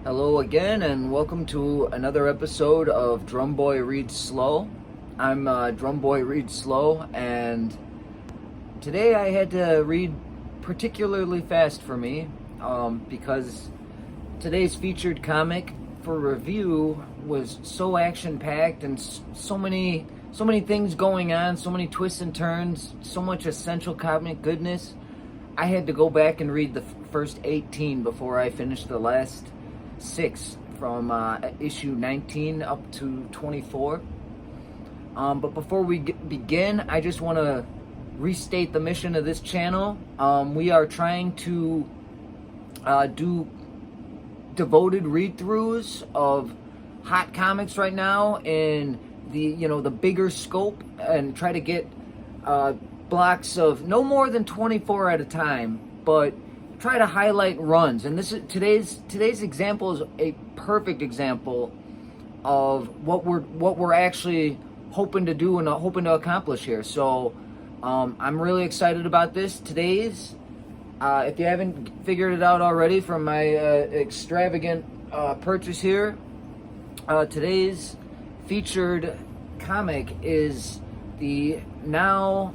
Hello again, and welcome to another episode of Drum Boy Reads Slow. I'm Drum Boy Reads Slow, and today I had to read particularly fast for me because today's featured comic for review was so action-packed and so many things going on, so many twists and turns, so much essential comic goodness. I had to go back and read the first 18 before I finished the last 6 from issue 19 up to 24. But before we begin, I just want to restate the mission of this channel. We are trying to do devoted read-throughs of hot comics right now in the bigger scope, and try to get blocks of no more than 24 at a time, but try to highlight runs. And this is today's example is a perfect example of what we're actually hoping to do and hoping to accomplish here. So I'm really excited about this. Today's if you haven't figured it out already from my extravagant purchase here, today's featured comic is the now,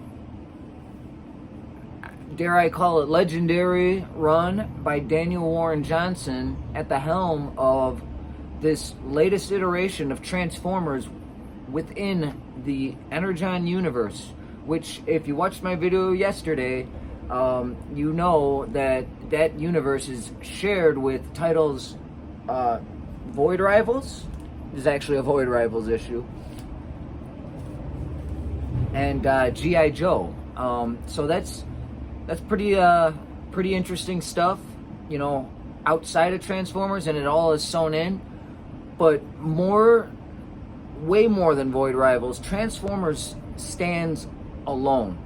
dare I call it, legendary run by Daniel Warren Johnson at the helm of this latest iteration of Transformers within the Energon universe, which, if you watched my video yesterday, you know that universe is shared with titles Void Rivals. This is actually a Void Rivals issue. And G.I. Joe. So that's pretty interesting stuff, outside of Transformers, and it all is sewn in. But way more than Void Rivals, Transformers stands alone.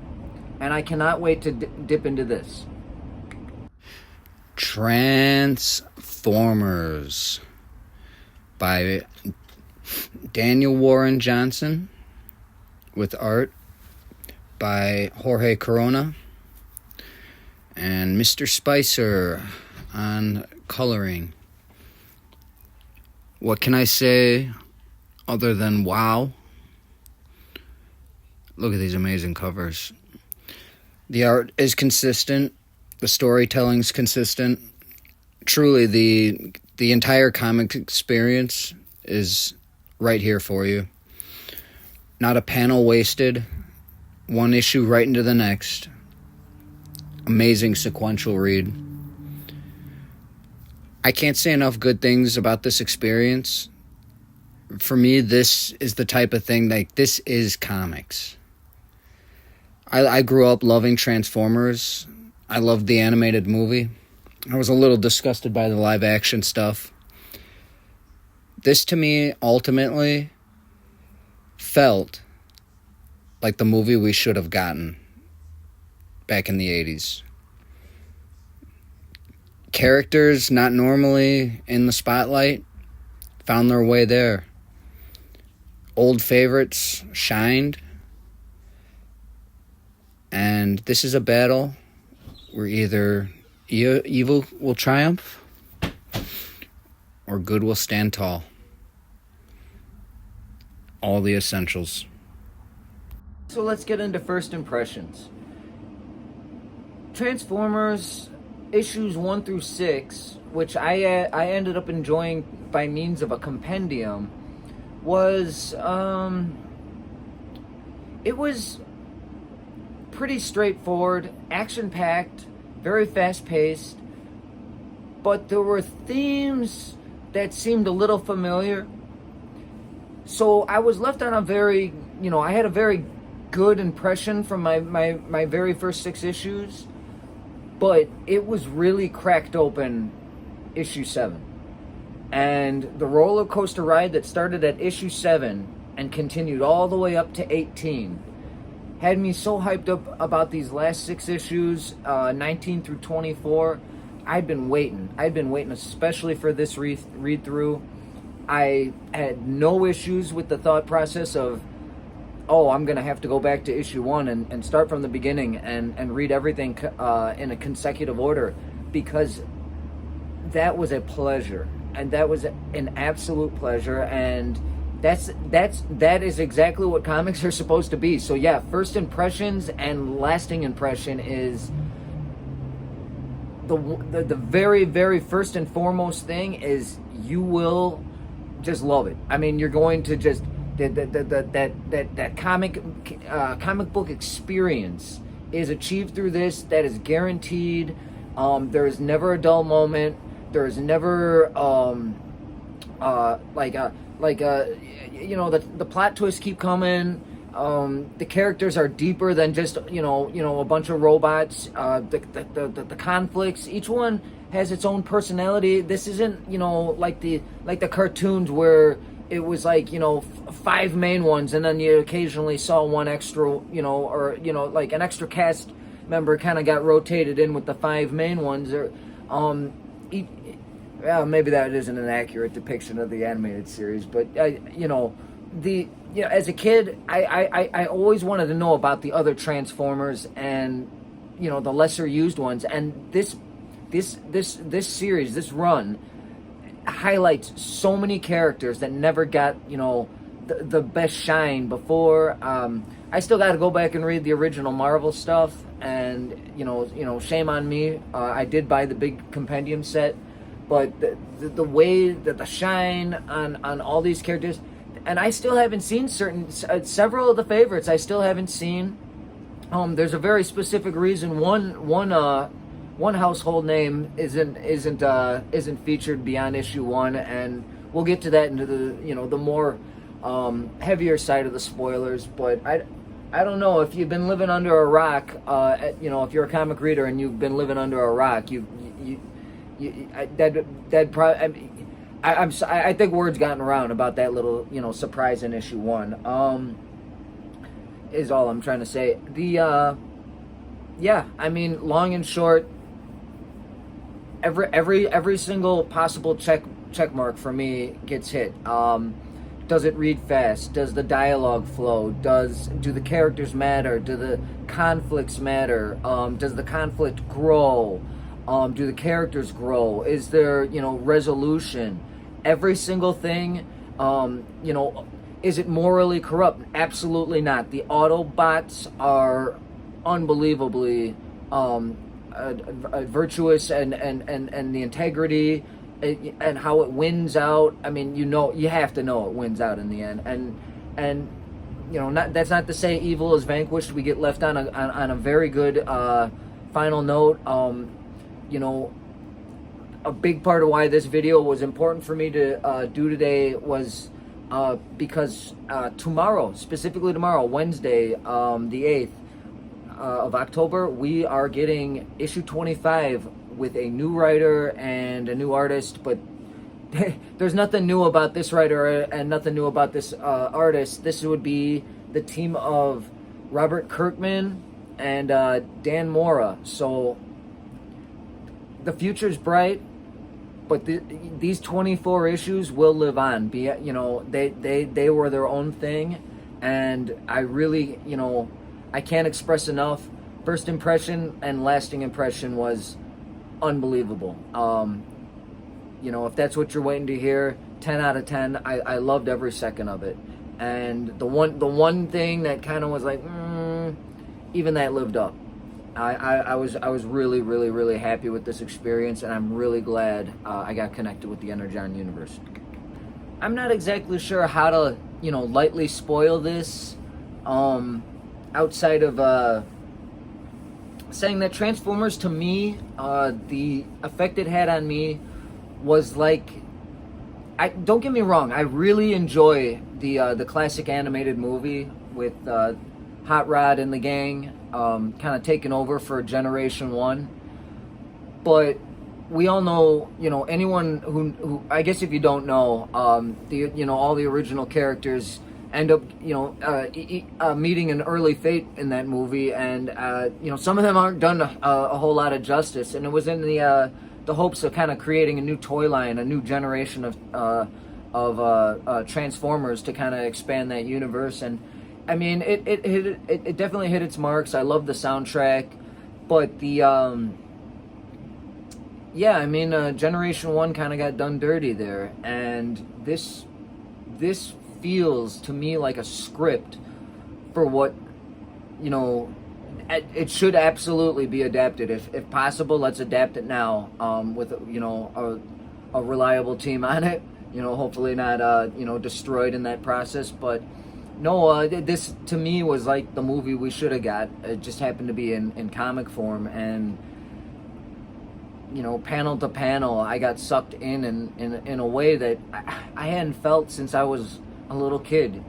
And I cannot wait to dip into this. Transformers by Daniel Warren Johnson, with art by Jorge Corona and Mr. Spicer on coloring. What can I say other than wow? Look at these amazing covers. The art is consistent. The storytelling's consistent. Truly, the entire comic experience is right here for you. Not a panel wasted. One issue right into the next. Amazing sequential read. I can't say enough good things about this experience. For me, this is the type of thing, this is comics. I grew up loving Transformers. I loved the animated movie. I was a little disgusted by the live action stuff. This, to me, ultimately felt like the movie we should have gotten back in the 80s. Characters not normally in the spotlight found their way there. Old favorites shined. And this is a battle where either evil will triumph or good will stand tall. All the essentials. So let's get into first impressions. Transformers issues 1 through 6, which I ended up enjoying by means of a compendium, was it was pretty straightforward, action-packed, very fast-paced, but there were themes that seemed a little familiar. So I was left on a very, I had a very good impression from my very first 6 issues, but it was really cracked open issue 7. And the roller coaster ride that started at issue 7 and continued all the way up to 18 had me so hyped up about these last 6 issues, 19 through 24. I'd been waiting, especially for this read through. I had no issues with the thought process of, I'm going to have to go back to issue 1 and start from the beginning and read everything in a consecutive order, because that was a pleasure. and that was an absolute pleasure. And that is exactly what comics are supposed to be. So yeah, first impressions and lasting impression is the very, very first and foremost thing is you will just love it. I mean, you're going to just that comic book experience is achieved through this. That is guaranteed. There is never a dull moment. There is never the plot twists keep coming. The characters are deeper than just a bunch of robots. The conflicts, each one has its own personality. This isn't like the cartoons where it was like 5 main ones and then you occasionally saw one extra or like an extra cast member kind of got rotated in with the 5 main ones. Or maybe that isn't an accurate depiction of the animated series, but as a kid, I always wanted to know about the other Transformers and the lesser used ones, and this series, this run, highlights so many characters that never got the best shine before. I still got to go back and read the original Marvel stuff, and shame on me. I did buy the big compendium set, but the way that the shine on all these characters, and I still haven't seen several of the favorites. I still haven't seen. There's a very specific reason. One household name isn't featured beyond issue 1, and we'll get to that into the more heavier side of the spoilers. But I don't know if you've been living under a rock. If you're a comic reader and you've been living under a rock, I think word's gotten around about that little surprise in issue 1. Is all I'm trying to say. Long and short, every single possible check mark for me gets hit. Does it read fast? Does the dialogue flow? Do the characters matter? Do the conflicts matter? Does the conflict grow? Do the characters grow? Is there resolution? Every single thing. Is it morally corrupt? Absolutely not. The Autobots are unbelievably virtuous, and the integrity and how it wins out. I mean, you have to know it wins out in the end, and that's not to say evil is vanquished. We get left on a very good final note. A big part of why this video was important for me to do today was because specifically tomorrow, Wednesday, the 8th of October, we are getting issue 25 with a new writer and a new artist, but there's nothing new about this writer and nothing new about this artist. This would be the team of Robert Kirkman and Dan Mora. So the future's bright. But these 24 issues will live on. They were their own thing, and I really, I can't express enough. First impression and lasting impression was unbelievable. If that's what you're waiting to hear, 10 out of 10. I loved every second of it. And the one thing that kind of was like, even that lived up. I was really, really, really happy with this experience, and I'm really glad I got connected with the Energon universe. I'm not exactly sure how to, lightly spoil this, outside of saying that Transformers, to me, the effect it had on me was like, don't get me wrong, I really enjoy the classic animated movie with Hot Rod and the gang. Kind of taken over for Generation 1. But we all know, anyone who I guess if you don't know, all the original characters end up, meeting an early fate in that movie, and some of them aren't done a whole lot of justice, and it was in the hopes of kind of creating a new toy line, a new generation of Transformers to kind of expand that universe. And I mean, it definitely hit its marks. I love the soundtrack, but Yeah, I mean, Generation One kind of got done dirty there, and this feels to me like a script for what, you know, it should absolutely be adapted. If possible, let's adapt it now, with, a reliable team on it. Hopefully not, destroyed in that process. But no, this to me was like the movie we should have got. It just happened to be in comic form, and panel to panel, I got sucked in a way that I hadn't felt since I was a little kid.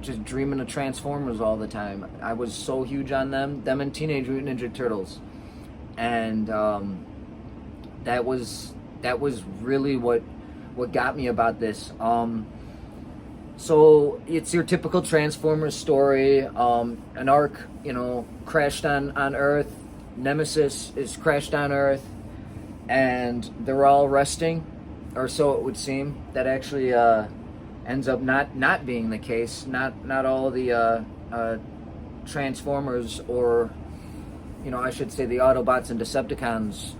Just dreaming of Transformers all the time. I was so huge on them and Teenage Mutant Ninja Turtles, and that was really what got me about this. So it's your typical Transformers story. An Ark, crashed on Earth. Nemesis is crashed on Earth, and they're all resting, or so it would seem. That actually ends up not being the case. Not all the Transformers, or I should say the Autobots and Decepticons,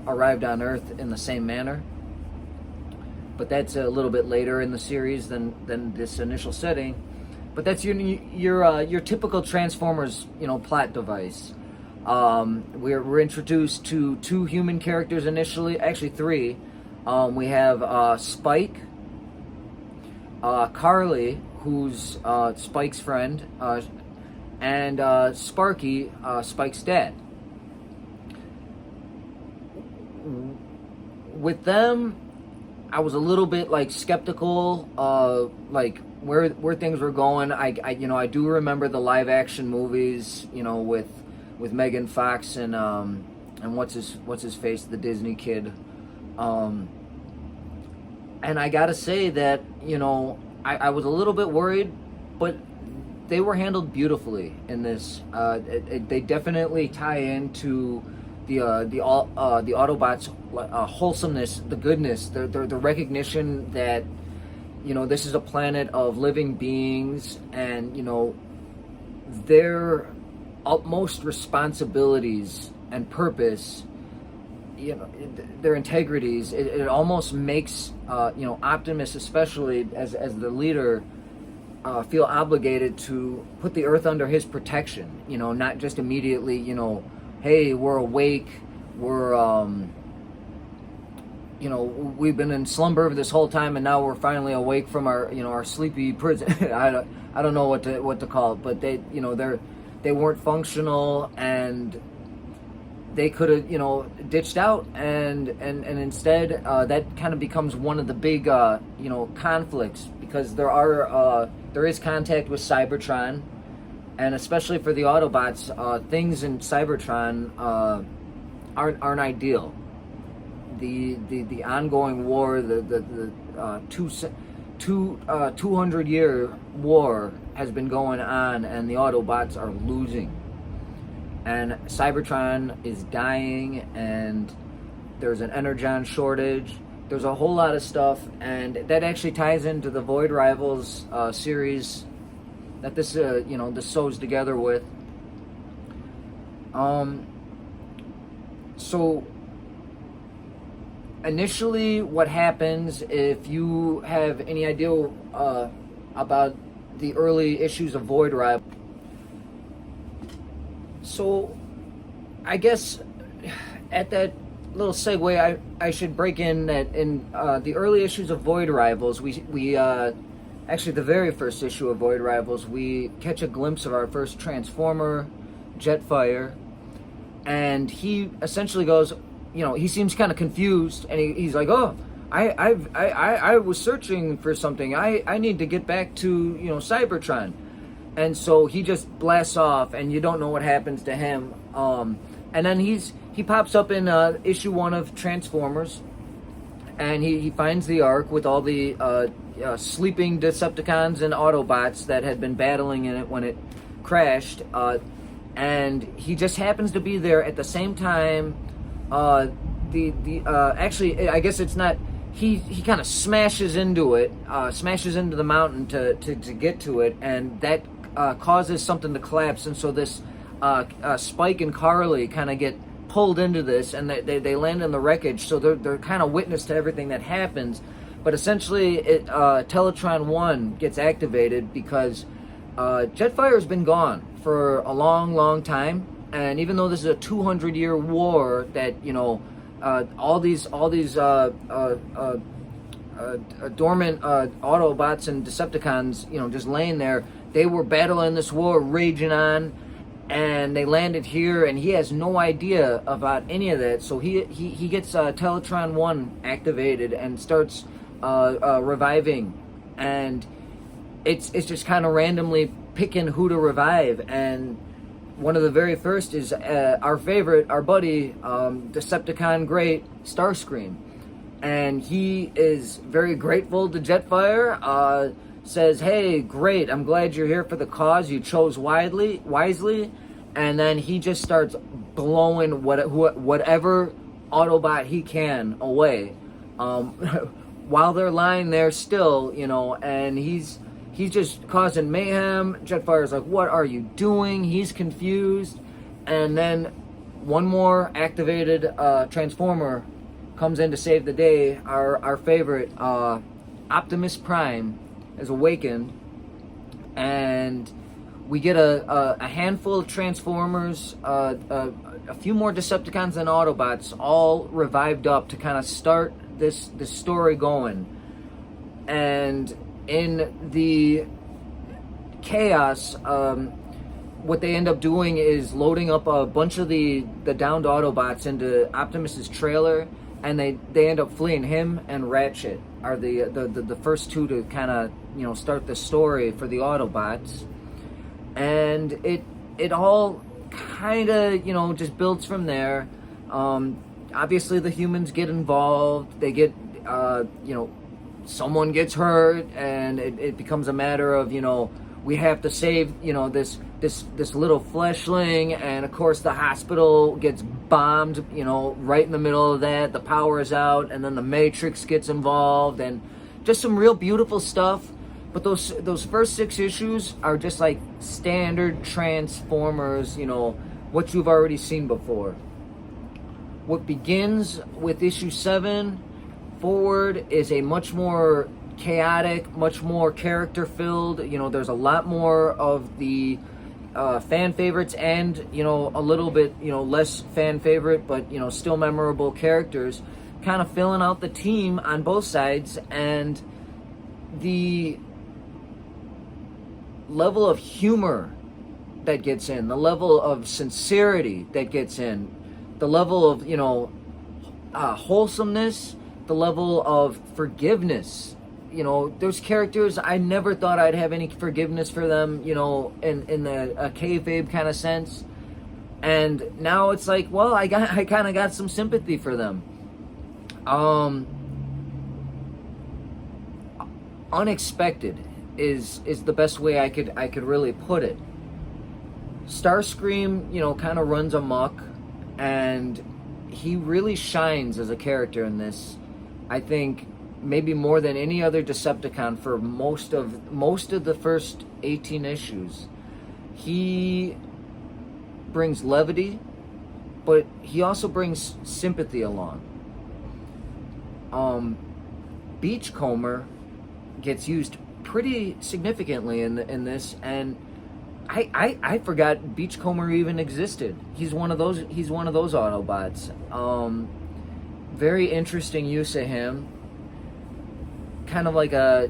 arrived on Earth in the same manner. But that's a little bit later in the series than this initial setting. But that's your typical Transformers plot device. We're introduced to two human characters initially, actually three. We have Spike, Carly, who's Spike's friend, and Sparky, Spike's dad. With them, I was a little bit skeptical, like where things were going. I do remember the live action movies, with Megan Fox and what's his face, the Disney kid. And I gotta say that I was a little bit worried, but they were handled beautifully in this. They definitely tie into the Autobots' wholesomeness, the goodness, the recognition that this is a planet of living beings, and their utmost responsibilities and purpose, their integrities. It almost makes Optimus, especially as the leader, feel obligated to put the Earth under his protection. Not just immediately, hey, we're awake, we're we've been in slumber this whole time, and now we're finally awake from our sleepy prison. I don't know what to call it, but they weren't functional, and they could have ditched out, and instead that kind of becomes one of the big conflicts, because there is contact with Cybertron. And especially for the Autobots, things in Cybertron aren't ideal. The ongoing war, the 200-year war has been going on, and the Autobots are losing. And Cybertron is dying, and there's an energon shortage. There's a whole lot of stuff, and that actually ties into the Void Rivals series that this sews together with. So initially, what happens, if you have any idea about the early issues of Void Rival? So I guess at that little segue, I should break in that in the early issues of Void Rivals, we actually, the very first issue of Void Rivals, we catch a glimpse of our first Transformer, Jetfire, and he essentially goes, he seems kind of confused, and he's like, oh, I was searching for something. I need to get back to, Cybertron. And so he just blasts off, and you don't know what happens to him. And then he pops up in issue 1 of Transformers, and he finds the Ark with all the sleeping Decepticons and Autobots that had been battling in it when it crashed, and he just happens to be there at the same time. Actually, I guess it's not. He kind of smashes into it, smashes into the mountain to get to it, and that causes something to collapse, and so this Spike and Carly kind of get pulled into this, and they land in the wreckage, so they're kind of witness to everything that happens. But essentially, Teletron 1 gets activated because Jetfire has been gone for a long, long time, and even though this is a 200-year war, that all these dormant Autobots and Decepticons, just laying there, they were battling this war, raging on, and they landed here, and he has no idea about any of that. So he gets Teletron 1 activated and starts reviving, and it's just kind of randomly picking who to revive. And one of the very first is our favorite, our buddy, Decepticon great, Starscream. And he is very grateful to Jetfire, says, hey, great, I'm glad you're here for the cause, you chose wisely. And then he just starts blowing whatever Autobot he can away, while they're lying there still, and he's just causing mayhem. Jetfire's like, what are you doing? He's confused. And then one more activated Transformer comes in to save the day. Our favorite, Optimus Prime, is awakened, and we get a handful of Transformers, a few more Decepticons and Autobots, all revived up to kind of start this story going. And in the chaos, what they end up doing is loading up a bunch of the downed Autobots into Optimus's trailer, and they end up fleeing. Him and Ratchet are the first two to kind of start the story for the Autobots, and it all kind of just builds from there. Obviously the humans get involved. They get someone gets hurt, and it becomes a matter of we have to save this little fleshling, and of course the hospital gets bombed right in the middle of that. The power is out, and then the Matrix gets involved, and just some real beautiful stuff. But those first 6 issues are just like standard Transformers, what you've already seen before. What begins with issue 7 forward is a much more chaotic, much more character-filled. There's a lot more of the fan favorites, and a little bit less fan favorite, but still memorable characters, kind of filling out the team on both sides. And the level of humor that gets in, the level of sincerity that gets in, the level of wholesomeness, the level of forgiveness. Those characters, I never thought I'd have any forgiveness for them, in a kayfabe kind of sense. And now it's like, well, I kind of got some sympathy for them. Unexpected is the best way I could really put it. Starscream, kind of runs amok, and he really shines as a character in this. I think maybe more than any other Decepticon for most of the first 18 issues. He brings levity, but he also brings sympathy along. Beachcomber gets used pretty significantly in this, and I forgot Beachcomber even existed. He's one of those Autobots. Very interesting use of him. Kind of like a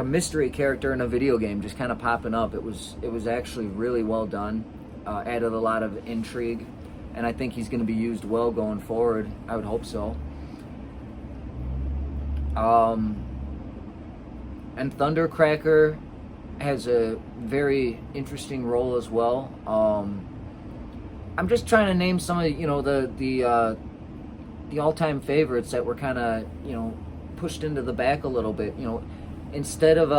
mystery character in a video game, just kind of popping up. It was actually really well done. Added a lot of intrigue, and I think he's going to be used well going forward. I would hope so. And Thundercracker has a very interesting role as well. I'm just trying to name some of the all-time favorites that were kind of pushed into the back a little bit. Instead of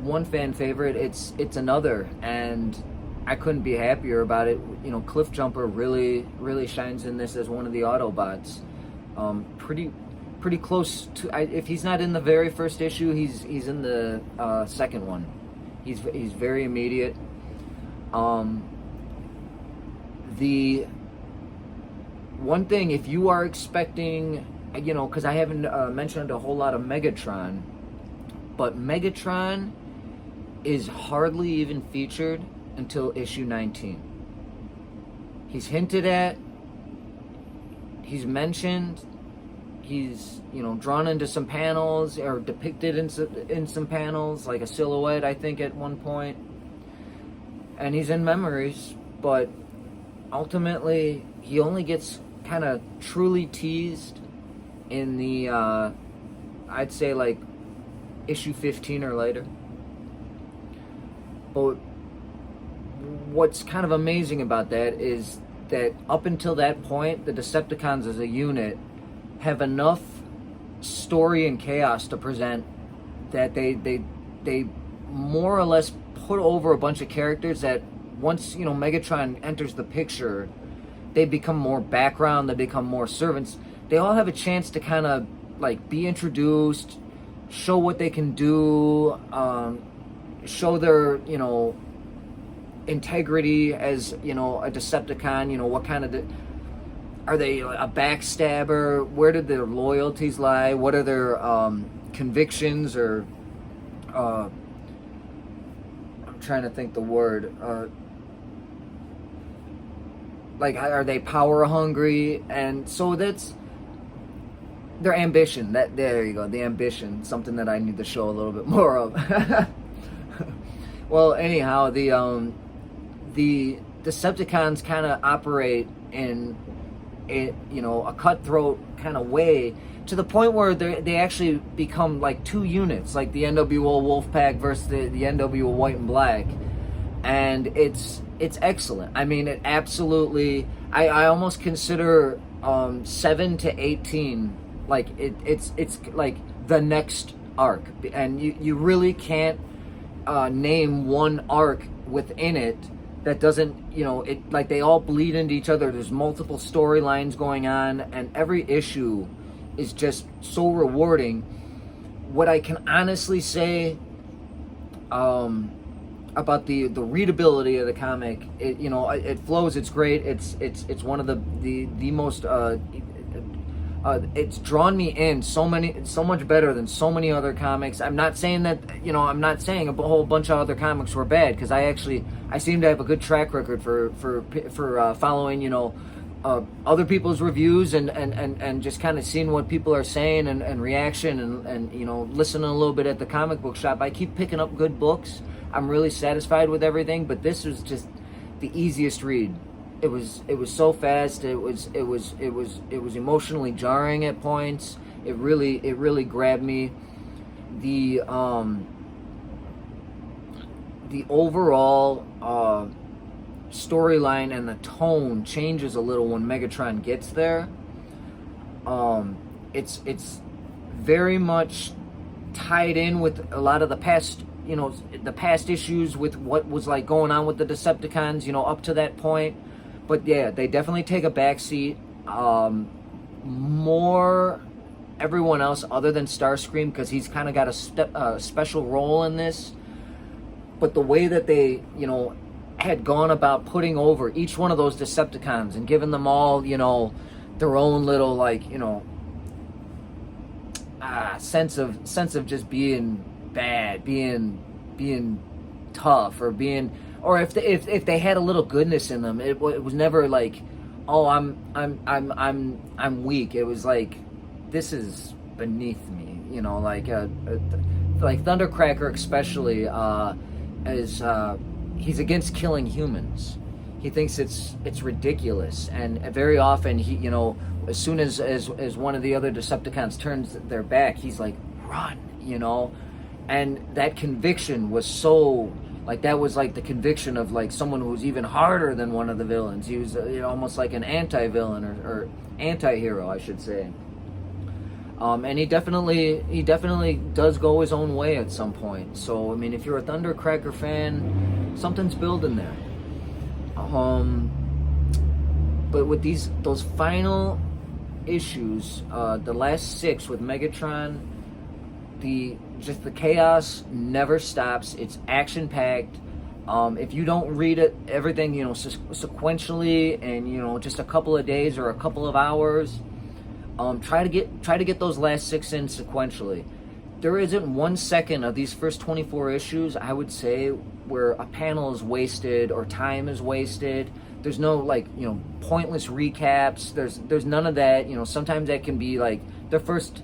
one fan favorite, it's another, and I couldn't be happier about it. Cliffjumper really shines in this as one of the Autobots. Pretty close to. If he's not in the very first issue, he's in the second one. He's very immediate. The one thing, if you are expecting, because I haven't mentioned a whole lot of Megatron, but Megatron is hardly even featured until issue 19. He's hinted at, he's mentioned, he's drawn into some panels or depicted in some panels, like a silhouette, I think, at one point, and he's in memories, but ultimately he only gets kind of truly teased in the I'd say like issue 15 or later. But what's kind of amazing about that is that up until that point, the Decepticons as a unit have enough story and chaos to present that they more or less put over a bunch of characters that once Megatron enters the picture, they become more background, they become more servants. They all have a chance to kind of like be introduced, show what they can do, show their integrity as a Decepticon. What kind of are they, a backstabber? Where did their loyalties lie? What are their convictions? Or I'm trying to think the word. Like, are they power hungry? And so that's their ambition. There you go, the ambition. Something that I need to show a little bit more of. Well, anyhow, the Decepticons kind of operate in a cutthroat kind of way, to the point where they actually become like two units, like the NWO Wolfpack versus the NWO White and Black, and it's excellent. I mean, it absolutely. I almost consider 7 to 18 like it's like the next arc, and you really can't name one arc within it that doesn't, it, like, they all bleed into each other. There's multiple storylines going on, and every issue is just so rewarding. What I can honestly say about the readability of the comic, it flows, it's great, it's one of the most it's drawn me in so much better than so many other comics. I'm not saying that, I'm not saying a whole bunch of other comics were bad, because I seem to have a good track record for following, other people's reviews and just kind of seeing what people are saying and reaction and listening a little bit at the comic book shop. I keep picking up good books. I'm really satisfied with everything, but this was just the easiest read. It was so fast. It was emotionally jarring at points. It really grabbed me. The overall storyline and the tone changes a little when Megatron gets there. It's very much tied in with a lot of the past, the past issues with what was like going on with the Decepticons, up to that point. But yeah, they definitely take a backseat. More everyone else other than Starscream, because he's kind of got a special role in this. But the way that they, had gone about putting over each one of those Decepticons and giving them all, their own little, like, sense of just being bad, being tough, or being, or if they had a little goodness in them, it was never like, oh, I'm weak. It was like, this is beneath me, like Thundercracker especially, he's against killing humans. He thinks it's ridiculous, and very often he, as soon as one of the other Decepticons turns their back, he's like, run, and that conviction was so, like, that was like the conviction of like someone who was even harder than one of the villains. He was almost like an anti-villain or anti-hero, I should say. And he definitely does go his own way at some point. So I mean, if you're a Thundercracker fan, something's building there. But with those final issues, the last 6 with Megatron, the chaos never stops. It's action packed. If you don't read it, everything, sequentially, and just a couple of days or a couple of hours, try to get those last 6 in sequentially. There isn't 1 second of these first 24 issues, I would say, where a panel is wasted or time is wasted. There's no pointless recaps. There's none of that. Sometimes that can be like the first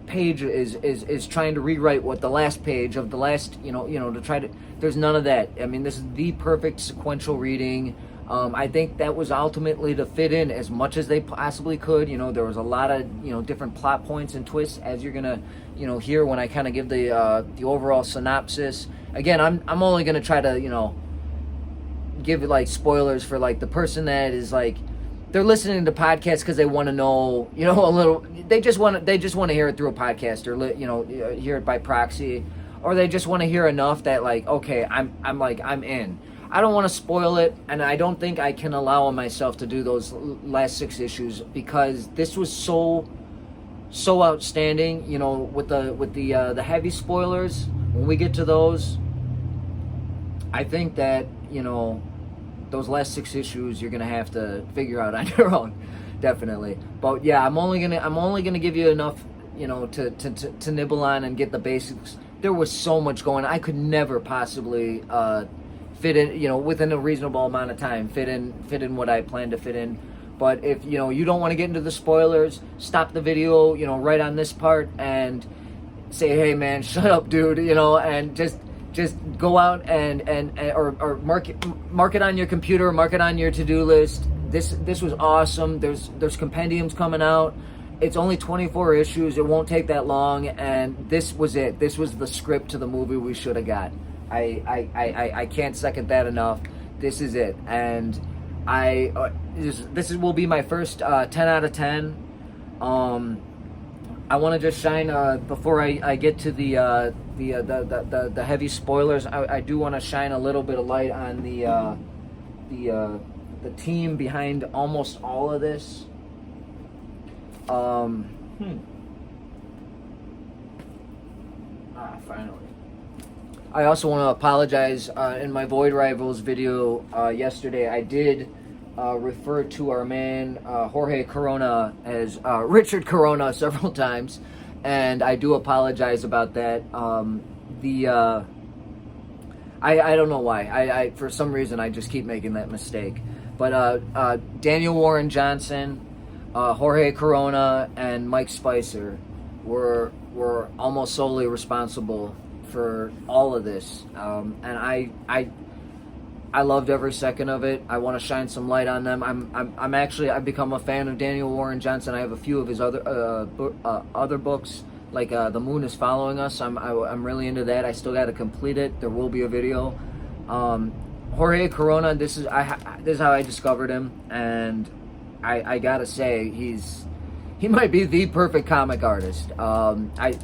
page is trying to rewrite what the last page of the last to try to. There's none of that. I mean, this is the perfect sequential reading. I think that was ultimately to fit in as much as they possibly could. There was a lot of different plot points and twists, as you're gonna hear when I kind of give the overall synopsis. Again, I'm only gonna try to give like spoilers for like the person that is like they're listening to podcasts because they want to know a little. They just want to hear it through a podcast or hear it by proxy, or they just want to hear enough that like, okay, I'm in. I don't want to spoil it, and I don't think I can allow myself to do those last 6 issues because this was so outstanding. With the heavy spoilers, when we get to those, I think that those last 6 issues you're gonna have to figure out on your own, definitely. But yeah, I'm only gonna give you enough to nibble on and get the basics. There was so much going on. I could never possibly fit in, within a reasonable amount of time, fit in what I plan to fit in. But if you don't want to get into the spoilers, stop the video right on this part and say, hey man, shut up dude, and just go out and or mark it on your computer, mark it on your to-do list. This was awesome. There's compendiums coming out. It's only 24 issues. It won't take that long, and this was it. This was the script to the movie we should have got. I can't second that enough. This is it, and this will be my first 10 out of 10. I want to just shine before I get to the heavy spoilers. I do want to shine a little bit of light on the team behind almost all of this. Finally. I also want to apologize. In my Void Rivals video yesterday, I did refer to our man Jorge Corona as Richard Corona several times, and I do apologize about that. I don't know why. I for some reason I just keep making that mistake. But Daniel Warren Johnson, Jorge Corona, and Mike Spicer were almost solely responsible for all of this, and I loved every second of it. I want to shine some light on them. I've become a fan of Daniel Warren Johnson. I have a few of his other books, like The Moon is Following Us. I'm really into that. I still got to complete it. There will be a video. Jorge Corona, this is how I discovered him, and I gotta say he might be the perfect comic artist. I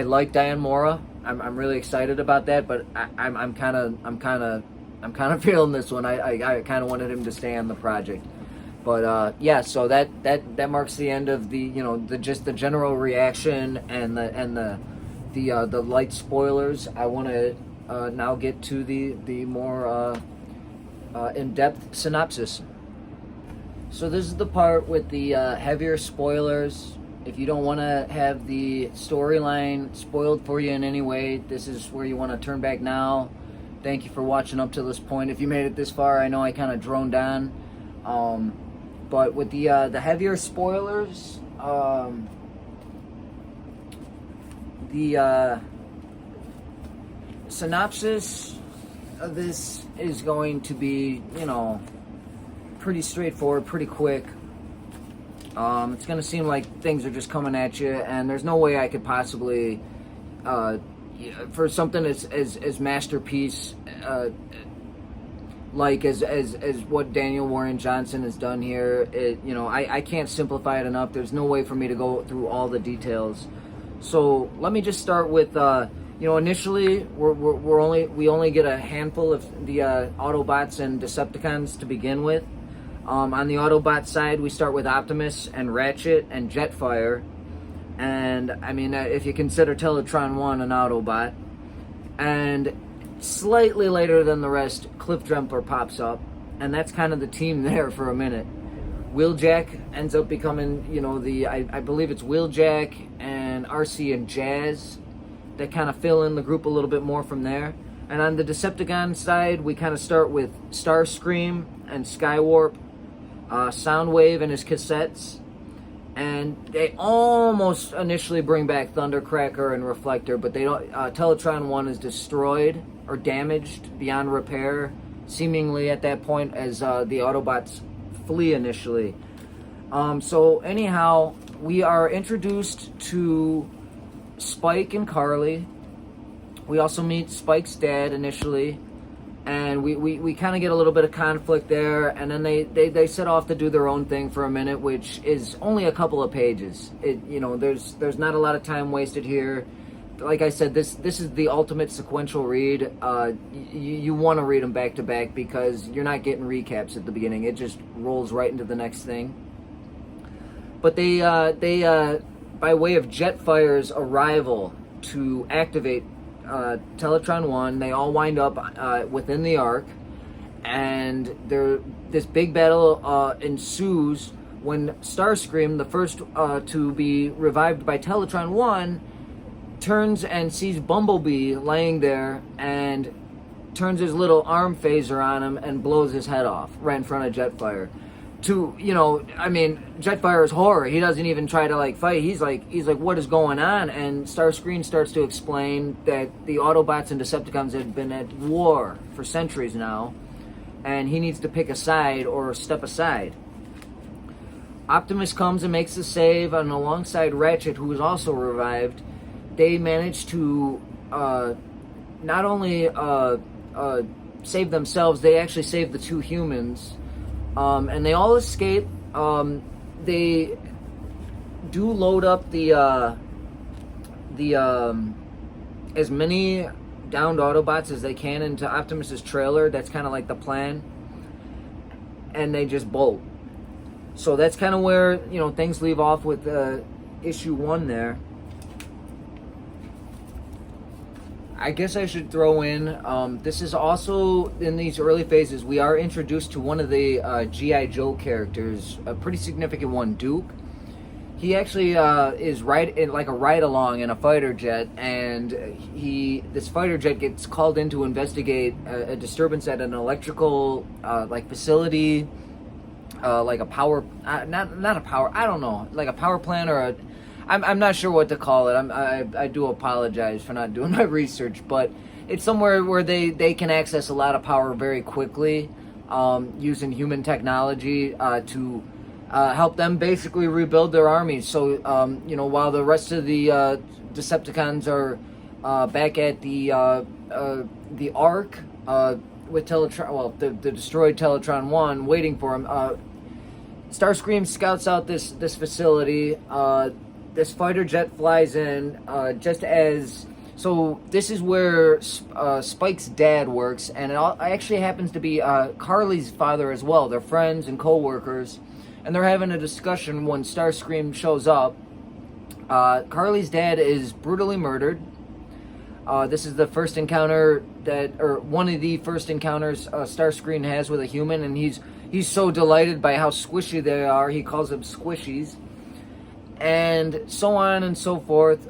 like Diane Mora. I'm really excited about that, but I'm kind of feeling this one. I kind of wanted him to stay on the project, but yeah. So that marks the end of the general reaction and the light spoilers. I want to now get to the more in-depth synopsis. So this is the part with the heavier spoilers. If you don't want to have the storyline spoiled for you in any way, this is where you want to turn back now. Thank you for watching up to this point. If you made it this far, I know I kind of droned on. But with the heavier spoilers, the synopsis of this is going to be, pretty straightforward, pretty quick. It's going to seem like things are just coming at you, and there's no way I could possibly, for something as masterpiece, like as what Daniel Warren Johnson has done here, I can't simplify it enough. There's no way for me to go through all the details. So let me just start with, initially we only get a handful of the Autobots and Decepticons to begin with. On the Autobot side, we start with Optimus and Ratchet and Jetfire. And, I mean, if you consider Teletron 1 an Autobot. And slightly later than the rest, Cliffjumper pops up, and that's kind of the team there for a minute. Wheeljack ends up becoming, I believe it's Wheeljack and RC and Jazz that kind of fill in the group a little bit more from there. And on the Decepticon side, we kind of start with Starscream and Skywarp, Soundwave and his cassettes, and they almost initially bring back Thundercracker and Reflector, but they don't. Teletron 1 is destroyed or damaged beyond repair, seemingly at that point as the Autobots flee initially. So anyhow, we are introduced to Spike and Carly. We also meet Spike's dad initially, and we kind of get a little bit of conflict there, and then they set off to do their own thing for a minute, which is only a couple of pages. There's not a lot of time wasted here. Like I said, this is the ultimate sequential read. You want to read them back to back because you're not getting recaps at the beginning. It just rolls right into the next thing. But they by way of Jetfire's arrival to activate Teletron 1, they all wind up within the Ark, and this big battle ensues when Starscream, the first to be revived by Teletron 1, turns and sees Bumblebee laying there and turns his little arm phaser on him and blows his head off right in front of Jetfire. Jetfire is horror. He doesn't even try to fight. He's like, what is going on? And Starscream starts to explain that the Autobots and Decepticons have been at war for centuries now, and he needs to pick a side or step aside. Optimus comes and makes the save, and alongside Ratchet, who is also revived, they manage to not only save themselves, they actually save the two humans. And they all escape. They do load up the as many downed Autobots as they can into Optimus's trailer. That's kind of like the plan. And they just bolt. So that's kind of where things leave off with issue 1 there. I guess I should throw in, this is also, in these early phases, we are introduced to one of the G.I. Joe characters, a pretty significant one, Duke. He actually is like a ride-along in a fighter jet, and this fighter jet gets called in to investigate a disturbance at an electrical facility, like a power, not a power, I don't know, like a power plant or I'm not sure what to call it. I do apologize for not doing my research, but it's somewhere where they can access a lot of power very quickly, using human technology to help them basically rebuild their armies. So while the rest of the Decepticons are back at the Ark with Teletron, the destroyed Teletron 1 waiting for him, Starscream scouts out this facility. This fighter jet flies in just as... So this is where Spike's dad works, and it actually happens to be Carly's father as well. They're friends and co-workers, and they're having a discussion when Starscream shows up. Carly's dad is brutally murdered. This is the first encounter one of the first encounters Starscream has with a human, and he's so delighted by how squishy they are, he calls them squishies. And so on and so forth.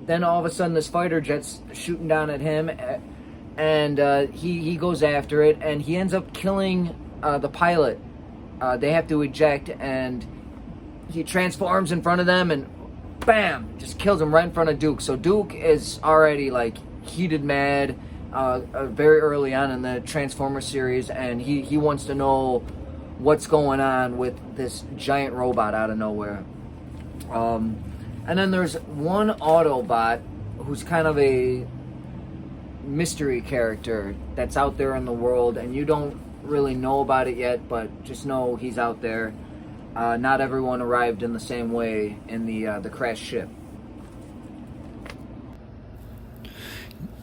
Then all of a sudden this fighter jet's shooting down at him, and he goes after it, and he ends up killing the pilot. They have to eject, and he transforms in front of them, and bam, just kills him right in front of Duke. So Duke is already heated mad very early on in the Transformer series, and he wants to know what's going on with this giant robot out of nowhere. And then there's one Autobot who's kind of a mystery character that's out there in the world, and you don't really know about it yet, but just know he's out there. Not everyone arrived in the same way in the crashed ship.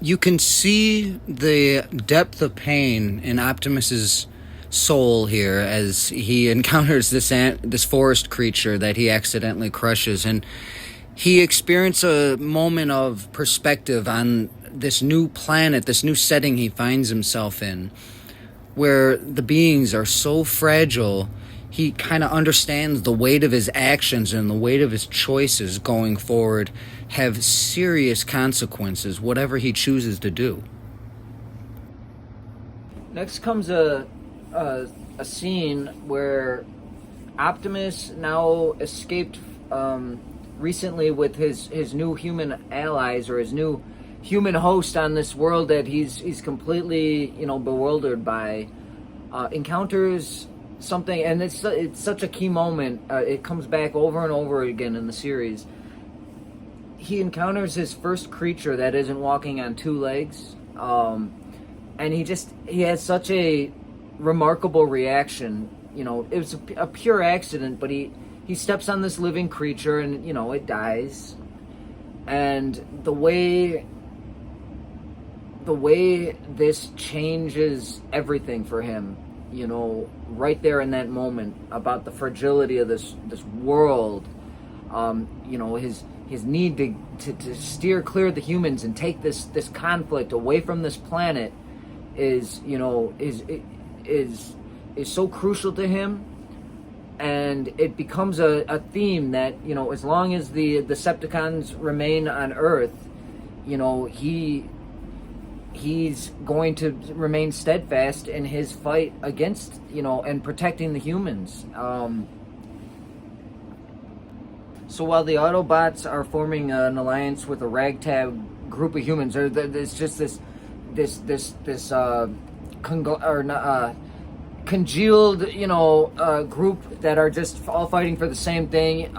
You can see the depth of pain in Optimus's soul here as he encounters this forest creature that he accidentally crushes, and he experiences a moment of perspective on this new planet, this new setting he finds himself in, where the beings are so fragile, he kind of understands the weight of his actions and the weight of his choices going forward have serious consequences, whatever he chooses to do. Next comes a scene where Optimus, now escaped recently with his new human allies, or his new human host on this world that he's completely bewildered by, encounters something, and it's such a key moment. It comes back over and over again in the series. He encounters his first creature that isn't walking on two legs, and he has such a remarkable reaction. It was a pure accident, but he steps on this living creature, and it dies. And the way this changes everything for him, right there in that moment, about the fragility of this world, his need to steer clear of the humans and take this conflict away from this planet is so crucial to him. And it becomes a theme that, as long as the Decepticons remain on Earth, he's going to remain steadfast in his fight against, and protecting the humans. So while the Autobots are forming an alliance with a ragtag group of humans, there's just this congealed, group that are just all fighting for the same thing.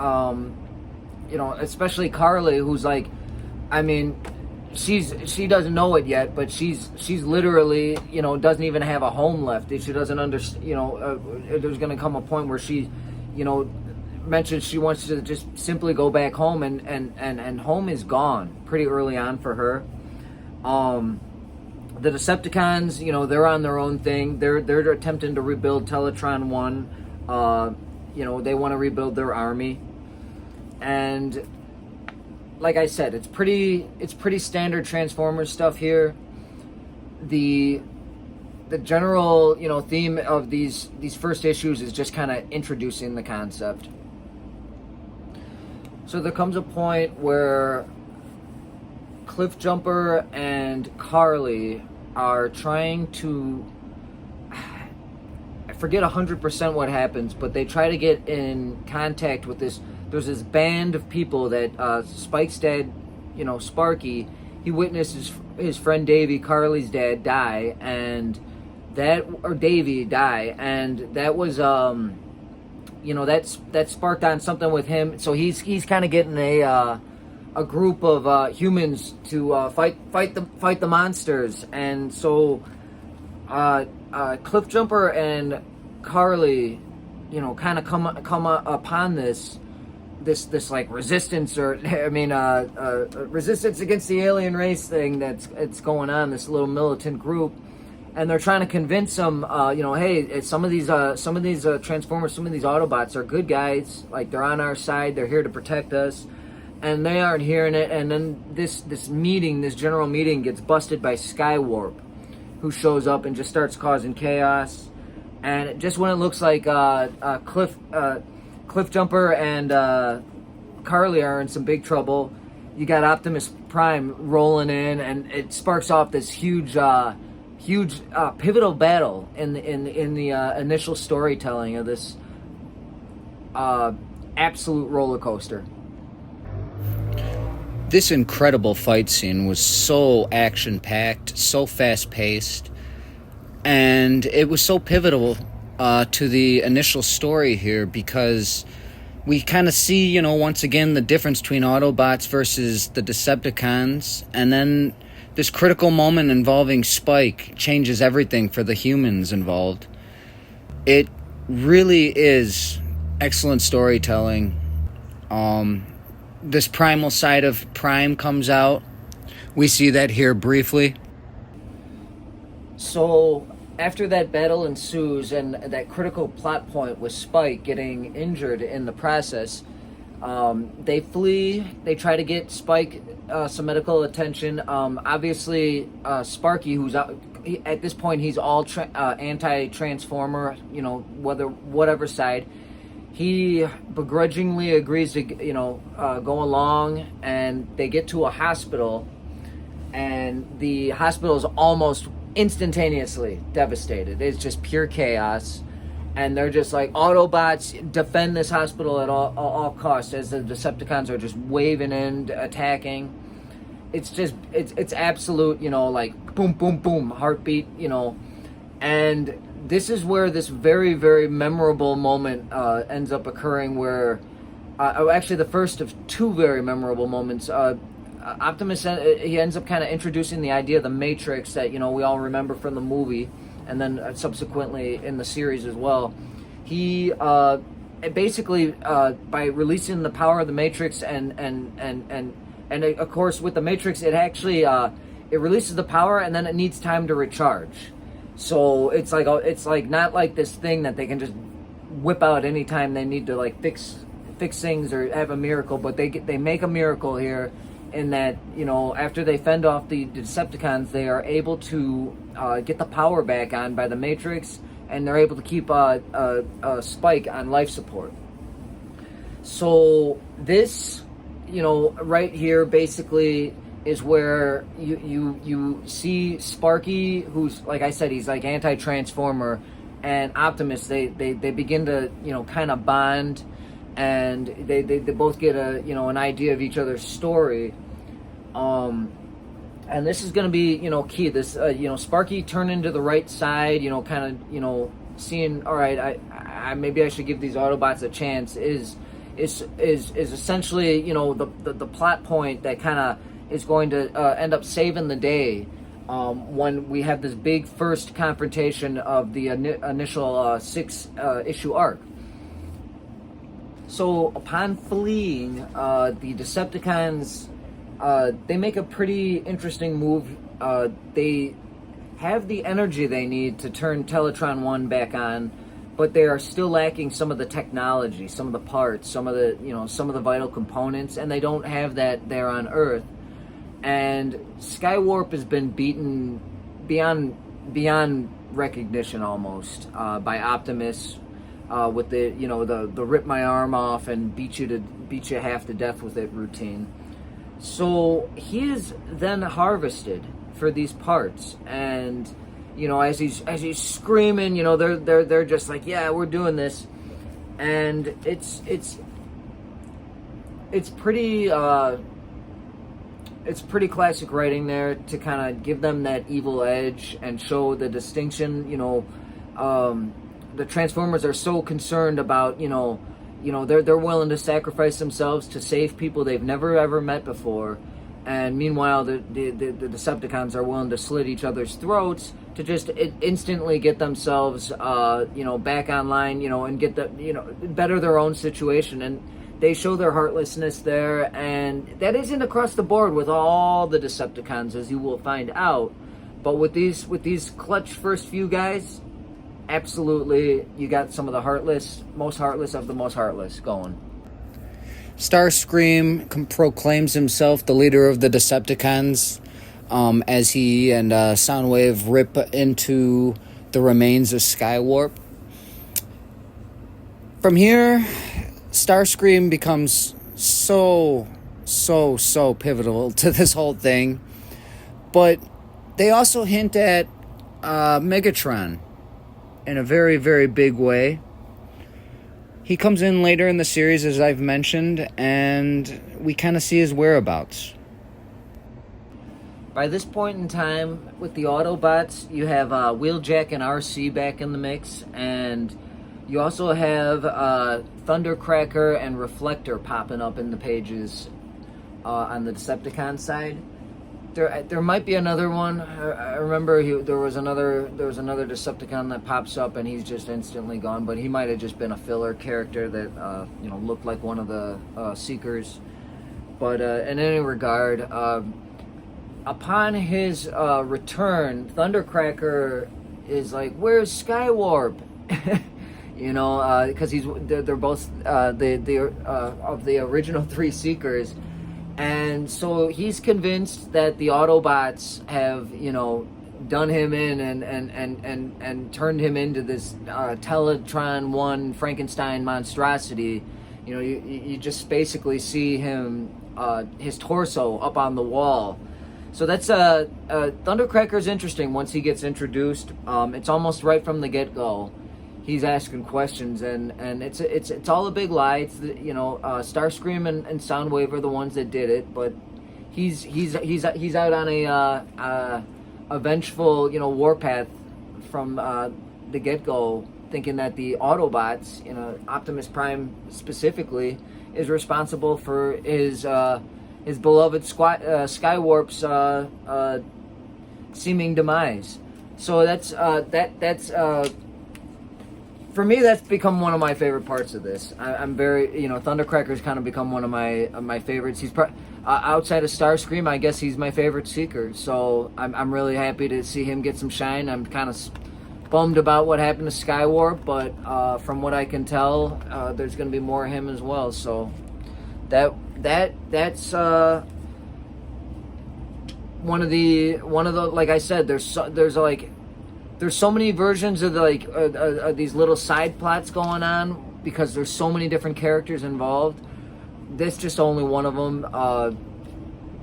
Especially Carly, who's like, she doesn't know it yet, but she's literally, doesn't even have a home left. She doesn't understand, there's going to come a point where she, mentions she wants to just simply go back home, and home is gone pretty early on for her. The Decepticons, they're on their own thing. They're attempting to rebuild Teletron 1. They want to rebuild their army. And like I said, it's pretty standard Transformers stuff here. The general, theme of these first issues is just kind of introducing the concept. So there comes a point where Cliffjumper and Carly are trying to, I forget 100% what happens, but they try to get in contact with there's this band of people that Spike's dad, Sparky, he witnessed his friend Davey, Carly's dad, die, and Davey die, and that was that sparked on something with him. So he's kind of getting a group of humans to fight the monsters. And so Cliffjumper and Carly, kind of come upon this like resistance, or resistance against the alien race thing that's going on, this little militant group. And they're trying to convince them, hey, some of these Transformers, some of these Autobots are good guys. Like, they're on our side. They're here to protect us. And they aren't hearing it. And then this general meeting gets busted by Skywarp, who shows up and just starts causing chaos. And just when it looks like Cliffjumper and Carly are in some big trouble, you got Optimus Prime rolling in, and it sparks off this huge pivotal battle in the initial storytelling of this absolute roller coaster. This incredible fight scene was so action-packed, so fast-paced, and it was so pivotal to the initial story here, because we kind of see, once again, the difference between Autobots versus the Decepticons, and then this critical moment involving Spike changes everything for the humans involved. It really is excellent storytelling. This primal side of Prime comes out. We see that here briefly. So after that battle ensues, and that critical plot point with Spike getting injured in the process, They flee. They try to get Spike some medical attention. Obviously, Sparky, who's at this point, he's all anti-transformer. Whatever side. He begrudgingly agrees to go along, and they get to a hospital, and the hospital is almost instantaneously devastated. It's just pure chaos. And they're just like, Autobots, defend this hospital at all costs, as the Decepticons are just waving in, attacking. It's just, it's absolute, like boom, boom, boom, heartbeat, And this is where this very, very memorable moment ends up occurring, where, actually the first of two very memorable moments. Optimus, he ends up kind of introducing the idea of the Matrix that, we all remember from the movie, and then subsequently in the series as well. He basically, by releasing the power of the Matrix, and of course with the Matrix, it actually it releases the power, and then it needs time to recharge. So it's like not like this thing that they can just whip out anytime they need to, like fix things or have a miracle. But they make a miracle here, in that after they fend off the Decepticons, they are able to get the power back on by the Matrix, and they're able to keep Spike on life support. So this, right here basically is where you see Sparky, who's, like I said, he's like anti-Transformer, and Optimus. They begin to kind of bond, and they both get an idea of each other's story. And this is going to be key. This Sparky turning to the right side, kind of seeing, all right, I maybe I should give these Autobots a chance, is essentially the plot point that kind of is going to end up saving the day when we have this big first confrontation of the initial 6 issue arc. So upon fleeing, the Decepticons, they make a pretty interesting move. They have the energy they need to turn Teletron 1 back on, but they are still lacking some of the technology, some of the parts, some of the vital components, and they don't have that there on Earth. And Skywarp has been beaten beyond recognition almost by Optimus, with the rip my arm off and beat you half to death with it routine. So he is then harvested for these parts, and as he's screaming, they're just like, yeah, we're doing this, and it's pretty classic writing there to kind of give them that evil edge and show the distinction. The Transformers are so concerned about, they're willing to sacrifice themselves to save people they've never ever met before, and meanwhile the Decepticons are willing to slit each other's throats to just instantly get themselves back online, and get better their own situation. And they show their heartlessness there, and that isn't across the board with all the Decepticons, as you will find out. But with these clutch first few guys, absolutely, you got some of the most heartless of the most heartless going. Starscream proclaims himself the leader of the Decepticons, as he and Soundwave rip into the remains of Skywarp. From here, Starscream becomes so pivotal to this whole thing. But they also hint at Megatron in a very, very big way. He comes in later in the series, as I've mentioned, and we kind of see his whereabouts. By this point in time, with the Autobots, you have Wheeljack and RC back in the mix, and you also have Thundercracker and Reflector popping up in the pages on the Decepticon side. There might be another one. I remember there was another Decepticon that pops up and he's just instantly gone, but he might have just been a filler character that looked like one of the Seekers. But in any regard, upon his return, Thundercracker is like, "Where's Skywarp?" you know, because they're both of the original three Seekers, and so he's convinced that the Autobots have, you know, done him in and turned him into this Teletron 1 Frankenstein monstrosity. You know, you just basically see him, his torso up on the wall. So that's Thundercracker's interesting once he gets introduced. It's almost right from the get-go. He's asking questions, and it's all a big lie. It's you know, Starscream and Soundwave are the ones that did it, but he's out on a vengeful, you know, warpath from the get-go, thinking that the Autobots, you know, Optimus Prime specifically, is responsible for his beloved Skywarp's seeming demise. So that's for me, that's become one of my favorite parts of this. I'm very, you know, Thundercracker's kind of become one of my favorites. He's outside of Starscream, I guess he's my favorite Seeker. So I'm really happy to see him get some shine. I'm kind of bummed about what happened to Skywarp, but from what I can tell, there's going to be more of him as well. So that's one of the like I said, there's so many versions of these little side plots going on because there's so many different characters involved. This just only one of them,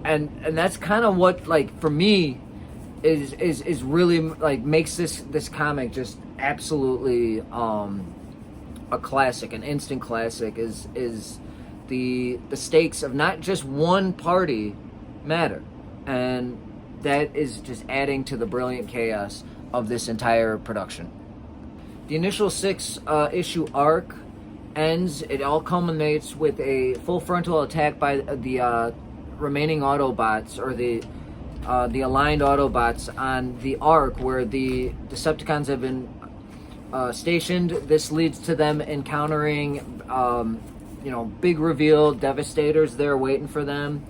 and that's kind of what, like, for me is really like makes this comic just absolutely a classic, an instant classic. Is the stakes of not just one party matter, and that is just adding to the brilliant chaos of this entire production. The initial 6-issue arc ends. It all culminates with a full frontal attack by the remaining Autobots, or the aligned Autobots, on the Ark where the Decepticons have been stationed. This leads to them encountering, you know, big reveal Devastators there waiting for them,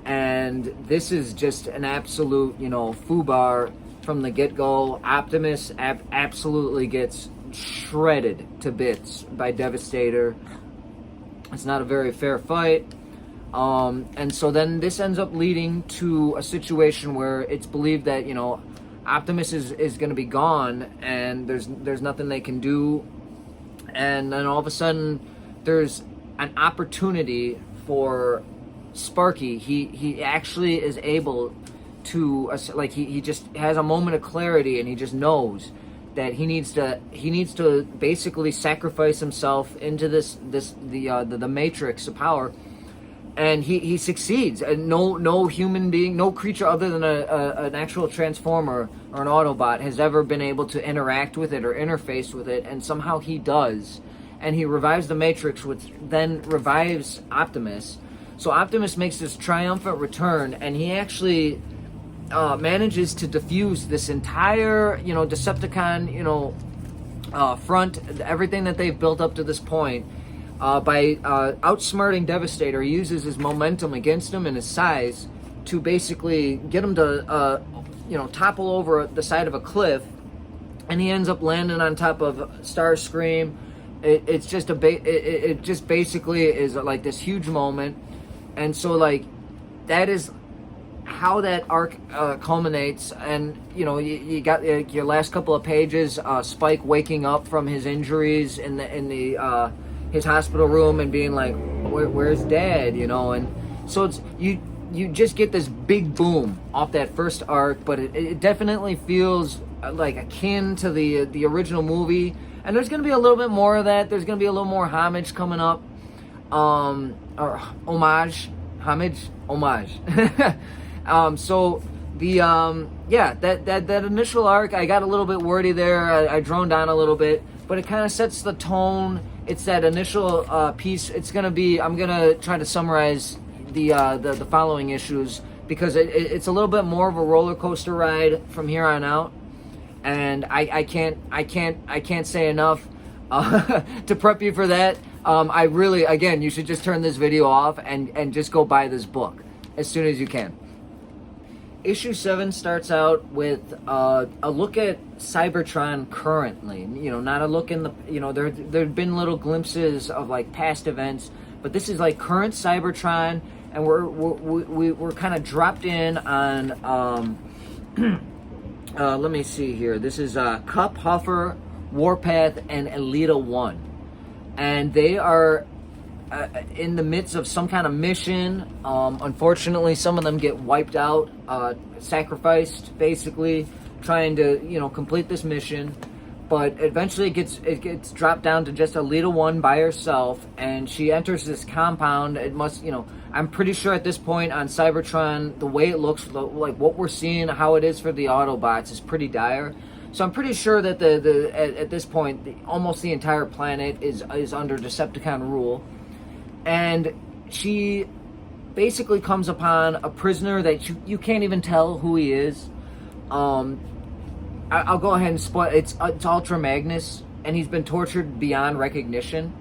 and this is just an absolute, you know, foobar from the get-go. Optimus absolutely gets shredded to bits by Devastator. It's not a very fair fight. And so then this ends up leading to a situation where it's believed that, you know, Optimus is going to be gone, and there's nothing they can do. And then all of a sudden, there's an opportunity for Sparky. He actually is able to, like, he just has a moment of clarity, and he just knows that he needs to basically sacrifice himself into the matrix of power, and he succeeds. And no human being, no creature other than an actual Transformer or an Autobot has ever been able to interact with it or interface with it, and somehow he does, and he revives the Matrix, which then revives Optimus. So Optimus makes this triumphant return, and he actually manages to defuse this entire, you know, Decepticon, you know, front, everything that they've built up to this point, by outsmarting Devastator. He uses his momentum against him and his size to basically get him to, you know, topple over the side of a cliff, and he ends up landing on top of Starscream. It's just it just basically is like this huge moment, and so, like, that is how that arc culminates. And, you know, you got your last couple of pages, Spike waking up from his injuries in the his hospital room and being like, where's Dad, you know? And so it's you just get this big boom off that first arc, but it definitely feels like akin to the original movie, and there's gonna be a little bit more of that. There's gonna be a little more homage coming up, or homage. So the that initial arc, I got a little bit wordy there. I droned on a little bit, but it kind of sets the tone. It's that initial piece. It's gonna be. I'm gonna try to summarize the following issues, because it's a little bit more of a roller coaster ride from here on out, and I can't say enough to prep you for that. I really, again, you should just turn this video off and just go buy this book as soon as you can. issue 7 starts out with a look at Cybertron currently. You know, not a look in the, you know, there've been little glimpses of like past events, but this is like current Cybertron, and we're kind of dropped in on let me see here. This is Cup, Huffer, Warpath, and Elita 1, and they are in the midst of some kind of mission. Unfortunately, some of them get wiped out, sacrificed, basically trying to, you know, complete this mission. But eventually, it gets dropped down to just Elita 1 by herself, and she enters this compound. It must, you know, I'm pretty sure at this point on Cybertron, the way it looks, like what we're seeing, how it is for the Autobots, is pretty dire. So I'm pretty sure that at this point, almost the entire planet is under Decepticon rule. And she basically comes upon a prisoner that you can't even tell who he is. I'll go ahead and spoil. It's Ultra Magnus, and he's been tortured beyond recognition.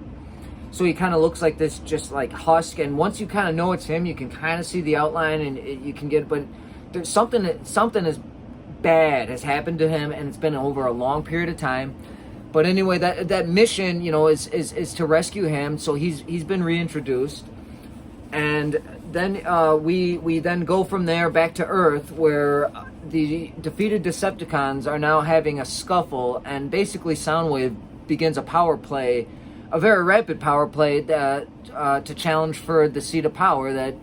So he kind of looks like this, just like husk. And once you kind of know it's him, you can kind of see the outline, and you can get. But there's something is bad has happened to him, and it's been over a long period of time. But anyway, that mission, you know, is to rescue him. So he's been reintroduced, and then we then go from there back to Earth, where the defeated Decepticons are now having a scuffle, and basically Soundwave begins a power play, a very rapid power play to challenge for the seat of power that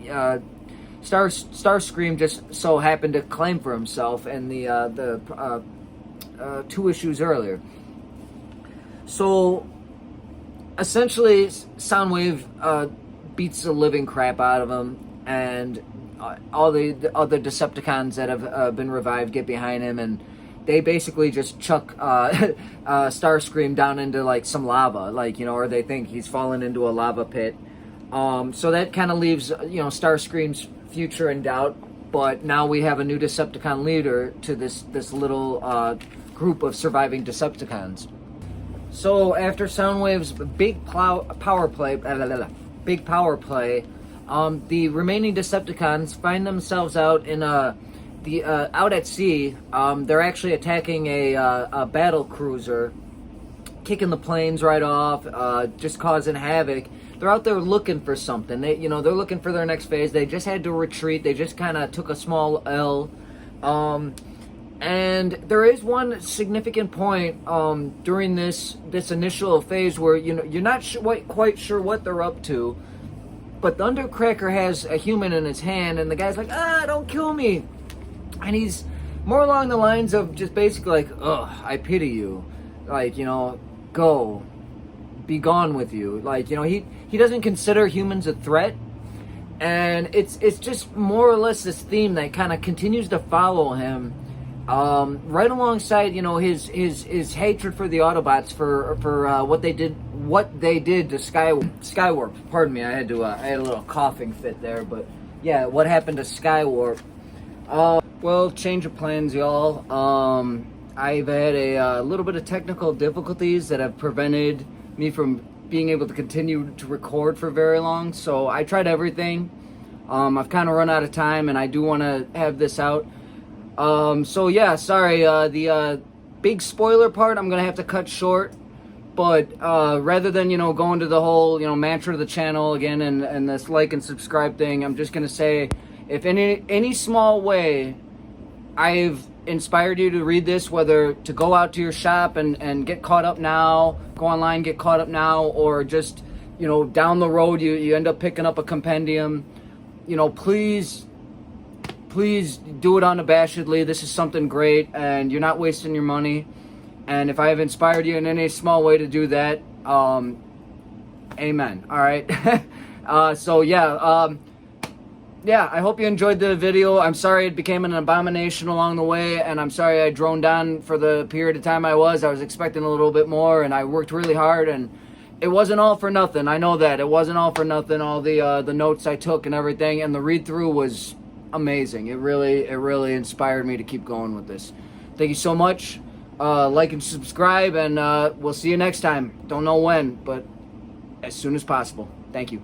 Starscream just so happened to claim for himself in the 2 issues earlier. So essentially, Soundwave beats the living crap out of him, and all the other Decepticons that have been revived get behind him, and they basically just chuck Starscream down into like some lava, like, you know, or they think he's fallen into a lava pit. So that kind of leaves, you know, Starscream's future in doubt. But now we have a new Decepticon leader to this little group of surviving Decepticons. So after Soundwave's big power play, the remaining Decepticons find themselves out in out at sea. They're actually attacking a battle cruiser, kicking the planes right off, just causing havoc. They're out there looking for something. They're looking for their next phase. They just had to retreat. They just kind of took a small L. And there is one significant point during this initial phase where, you know, you're not quite sure what they're up to, but Thundercracker has a human in his hand, and the guy's like, don't kill me. And he's more along the lines of just basically like, I pity you. Like, you know, go. Be gone with you. Like, you know, he doesn't consider humans a threat. And it's just more or less this theme that kind of continues to follow him. Right alongside, you know, his hatred for the Autobots for what they did to Skywarp. Pardon me, I had a little coughing fit there, but yeah, what happened to Skywarp? Well, change of plans, y'all. I've had a little bit of technical difficulties that have prevented me from being able to continue to record for very long. So I tried everything. I've kind of run out of time, and I do want to have this out. So yeah, sorry, the big spoiler part I'm gonna have to cut short, but rather than, you know, go into the whole, you know, mantra of the channel again and this like and subscribe thing, I'm just gonna say, if in any small way I've inspired you to read this, whether to go out to your shop and get caught up now, go online, get caught up now, or just, you know, down the road you end up picking up a compendium, you know, please do it unabashedly. This is something great, and you're not wasting your money. And if I have inspired you in any small way to do that, amen. All right. So yeah, I hope you enjoyed the video. I'm sorry it became an abomination along the way, and I'm sorry I droned on for the period of time I was expecting a little bit more, and I worked really hard, and it wasn't all for nothing. I know that it wasn't all for nothing. All the notes I took and everything, and the read through was amazing. It really inspired me to keep going with this. Thank you so much. Like and subscribe, and we'll see you next time. Don't know when, but as soon as possible. Thank you.